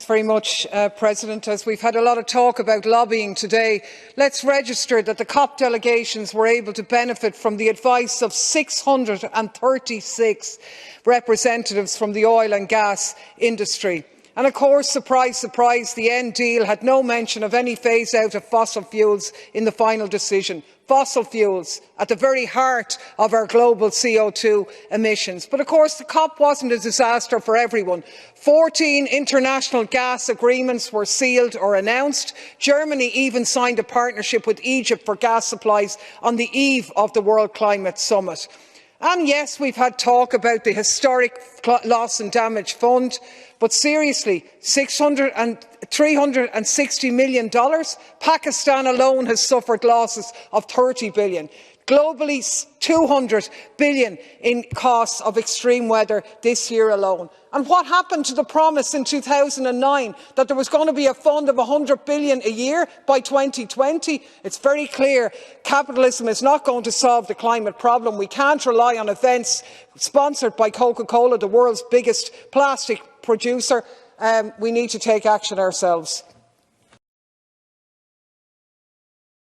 Very much, President. As we've had a lot of talk about lobbying today, let's register that the COP delegations were able to benefit from the advice of 636 representatives from the oil and gas industry. And of course, surprise, surprise, the end deal had no mention of any phase out of fossil fuels in the final decision. Fossil fuels at the very heart of our global CO2 emissions. But of course, the COP wasn't a disaster for everyone. 14 international gas agreements were sealed or announced. Germany even signed a partnership with Egypt for gas supplies on the eve of the World Climate Summit. And yes, we've had talk about the historic loss and damage fund, but seriously, $360 million? Pakistan alone has suffered losses of $30 billion. Globally, $200 billion in costs of extreme weather this year alone. And what happened to the promise in 2009 that there was going to be a fund of $100 billion a year by 2020? It's very clear capitalism is not going to solve the climate problem. We can't rely on events sponsored by Coca-Cola, the world's biggest plastic producer. We need to take action ourselves.